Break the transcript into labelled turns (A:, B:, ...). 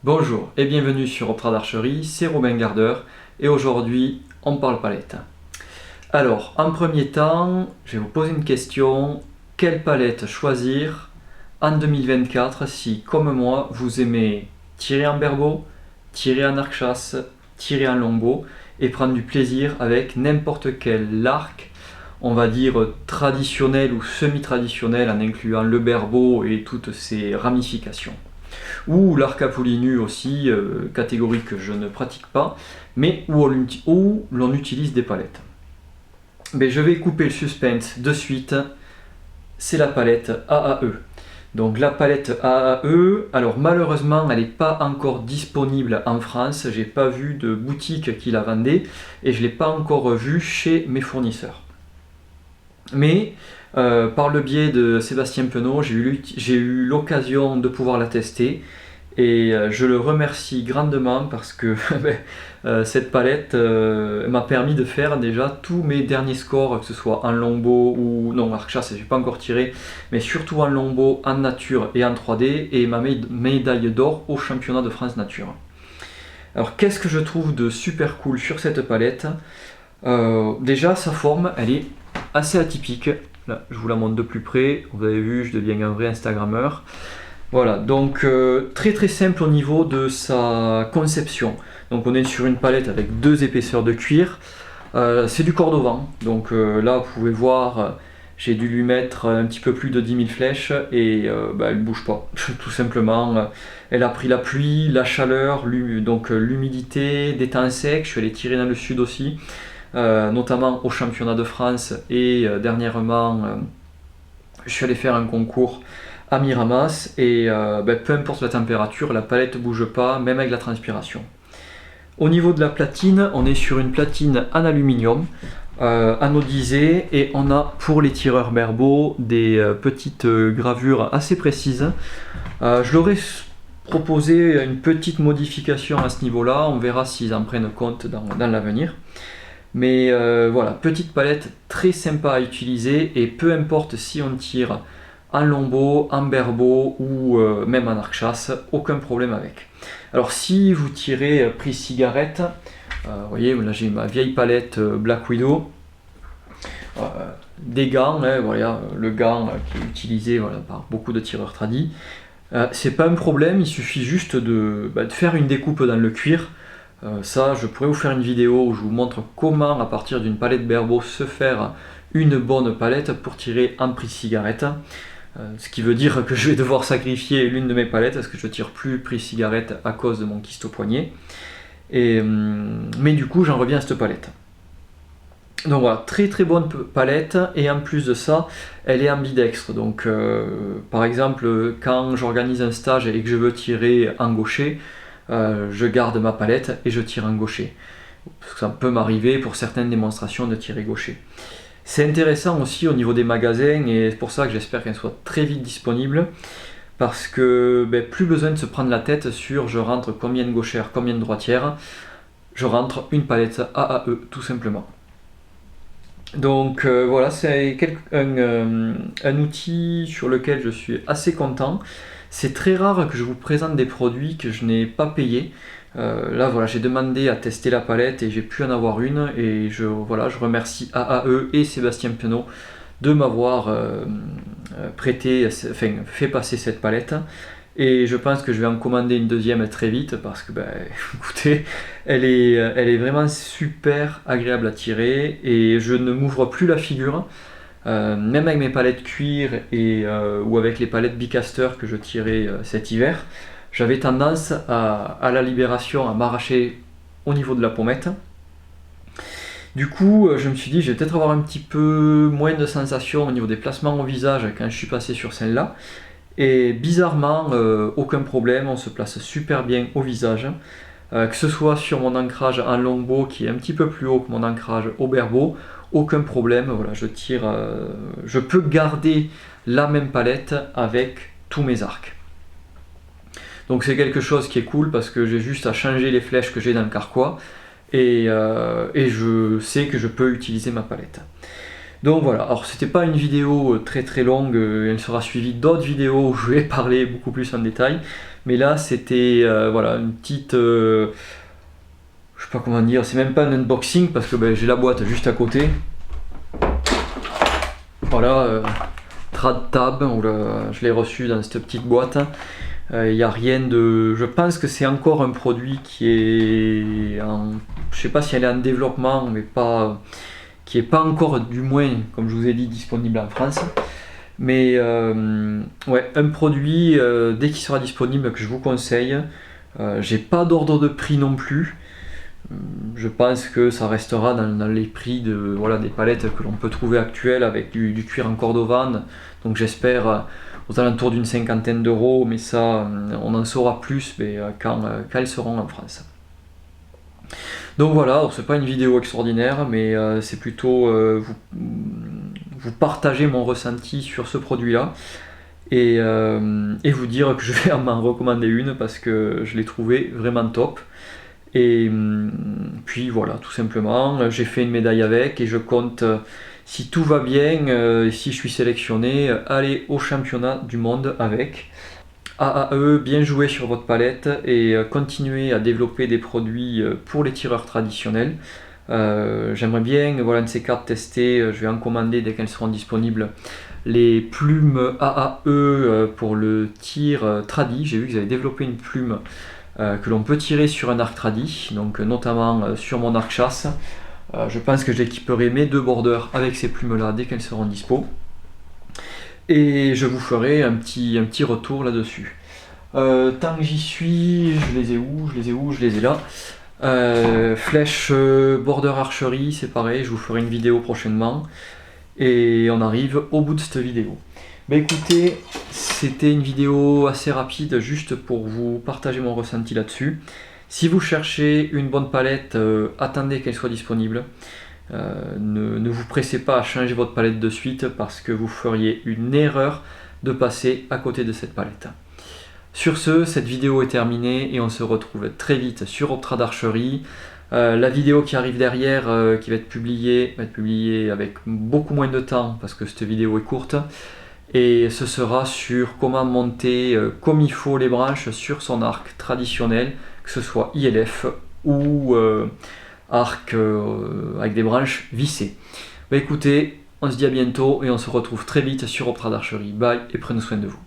A: Bonjour et bienvenue sur Optra d'Archerie, c'est Robin Gardeur et aujourd'hui on parle palette. Alors en premier temps, je vais vous poser une question, quelle palette choisir en 2024 si comme moi vous aimez tirer en berbeau, tirer en arc-chasse, tirer en longbow et prendre du plaisir avec n'importe quel arc, on va dire traditionnel ou semi-traditionnel en incluant le berbeau et toutes ses ramifications. Ou l'arc à poulie nue aussi, catégorie que je ne pratique pas, mais où l'on utilise des palettes. Mais je vais couper le suspense de suite, c'est la palette AAE. Donc la palette AAE, alors malheureusement elle n'est pas encore disponible en France, j'ai pas vu de boutique qui la vendait et je ne l'ai pas encore vue chez mes fournisseurs. Mais par le biais de Sébastien Penaud, j'ai eu l'occasion de pouvoir la tester et je le remercie grandement parce que cette palette m'a permis de faire déjà tous mes derniers scores, que ce soit en longbow ou non, arc-chasse, je n'ai pas encore tiré, mais surtout en longbow, en nature et en 3D, et ma médaille d'or au championnat de France nature. Alors qu'est-ce que je trouve de super cool sur cette palette? Déjà sa forme, elle est assez atypique. Là, je vous la montre de plus près. Vous avez vu, je deviens un vrai Instagrammeur. Voilà, donc très très simple au niveau de sa conception. Donc on est sur une palette avec deux épaisseurs de cuir. C'est du cordovan. Donc là, vous pouvez voir, j'ai dû lui mettre un petit peu plus de 10 000 flèches et elle ne bouge pas. Tout simplement, elle a pris la pluie, la chaleur, donc l'humidité, des temps secs. Je suis allé tirer dans le sud aussi. Notamment au championnat de France et dernièrement je suis allé faire un concours à Miramas et peu importe la température, la palette ne bouge pas, même avec la transpiration. Au niveau de la platine, on est sur une platine en aluminium anodisée et on a pour les tireurs berbeau des petites gravures assez précises. Je leur ai proposé une petite modification à ce niveau là, on verra s'ils en prennent compte dans l'avenir. Mais voilà, petite palette très sympa à utiliser et peu importe si on tire en longbow, en berbeau ou même en arc-chasse, aucun problème avec. Alors si vous tirez prise cigarette, vous voyez là j'ai ma vieille palette Black Widow, des gants, voilà, le gant qui est utilisé voilà, par beaucoup de tireurs tradis. C'est pas un problème, il suffit juste de faire une découpe dans le cuir. Ça, je pourrais vous faire une vidéo où je vous montre comment, à partir d'une palette berbeau, se faire une bonne palette pour tirer en prise cigarette. Ce qui veut dire que je vais devoir sacrifier l'une de mes palettes parce que je ne tire plus prise cigarette à cause de mon kyste au poignet. Mais du coup, j'en reviens à cette palette. Donc voilà, très très bonne palette et en plus de ça, elle est ambidextre. Donc par exemple, quand j'organise un stage et que je veux tirer en gaucher, je garde ma palette et je tire en gaucher. Parce que ça peut m'arriver pour certaines démonstrations de tirer gaucher. C'est intéressant aussi au niveau des magasins et c'est pour ça que j'espère qu'elle soit très vite disponible. Parce que plus besoin de se prendre la tête sur je rentre combien de gauchères, combien de droitières. Je rentre une palette AAE tout simplement. Donc voilà, c'est un outil sur lequel je suis assez content. C'est très rare que je vous présente des produits que je n'ai pas payés. Là voilà, j'ai demandé à tester la palette et j'ai pu en avoir une et je remercie AAE et Sébastien Penaud de m'avoir fait passer cette palette. Et je pense que je vais en commander une deuxième très vite parce que écoutez, elle est vraiment super agréable à tirer et je ne m'ouvre plus la figure. Même avec mes palettes cuir ou avec les palettes Bicaster que je tirais cet hiver, j'avais tendance à la libération à m'arracher au niveau de la pommette. Du coup, je me suis dit, je vais peut-être avoir un petit peu moins de sensations au niveau des placements au visage quand je suis passé sur celle-là. Et bizarrement, aucun problème, on se place super bien au visage. Que ce soit sur mon ancrage en longbow qui est un petit peu plus haut que mon ancrage au berbeau, aucun problème, voilà, je peux garder la même palette avec tous mes arcs. Donc c'est quelque chose qui est cool parce que j'ai juste à changer les flèches que j'ai dans le carquois et je sais que je peux utiliser ma palette. Donc voilà, alors c'était pas une vidéo très très longue, elle sera suivie d'autres vidéos où je vais parler beaucoup plus en détail, Mais là c'était voilà, une petite... je sais pas comment dire, c'est même pas un unboxing parce que j'ai la boîte juste à côté. Voilà, Trad Tab, je l'ai reçu dans cette petite boîte. Il n'y a rien de... Je pense que c'est encore un produit qui est en... Je sais pas si elle est en développement, mais pas... qui n'est pas encore, du moins, comme je vous ai dit, disponible en France. Mais ouais, un produit, dès qu'il sera disponible, que je vous conseille. J'ai pas d'ordre de prix non plus. Je pense que ça restera dans les prix de, voilà, des palettes que l'on peut trouver actuelles avec du cuir en cordovane. Donc j'espère aux alentours d'une cinquantaine d'euros, mais ça, on en saura plus quand elles seront en France. Donc voilà, c'est pas une vidéo extraordinaire, mais c'est plutôt vous partager mon ressenti sur ce produit-là et vous dire que je vais m'en recommander une parce que je l'ai trouvé vraiment top. Et puis voilà, tout simplement, j'ai fait une médaille avec et je compte, si tout va bien, si je suis sélectionné, aller au championnat du monde avec. AAE, bien joué sur votre palette et continuer à développer des produits pour les tireurs traditionnels. J'aimerais bien, voilà, une de ces cartes tester, je vais en commander dès qu'elles seront disponibles, les plumes AAE pour le tir tradi. J'ai vu qu'ils avaient développé une plume que l'on peut tirer sur un arc tradi, donc notamment sur mon arc chasse. Je pense que j'équiperai mes 2 bordeurs avec ces plumes là dès qu'elles seront dispo. Et je vous ferai un petit retour là-dessus. Tant que j'y suis, je les ai là. Flèche border archerie, c'est pareil, je vous ferai une vidéo prochainement. Et on arrive au bout de cette vidéo. Écoutez, c'était une vidéo assez rapide juste pour vous partager mon ressenti là-dessus. Si vous cherchez une bonne palette, attendez qu'elle soit disponible. Ne vous pressez pas à changer votre palette de suite parce que vous feriez une erreur de passer à côté de cette palette. Sur ce, cette vidéo est terminée et on se retrouve très vite sur Optrad Archerie. La vidéo qui arrive derrière, qui va être publiée avec beaucoup moins de temps parce que cette vidéo est courte. Et ce sera sur comment monter comme il faut les branches sur son arc traditionnel, que ce soit ILF ou arc avec des branches vissées. Écoutez, on se dit à bientôt et on se retrouve très vite sur Optrad Archerie. Bye et prenez soin de vous.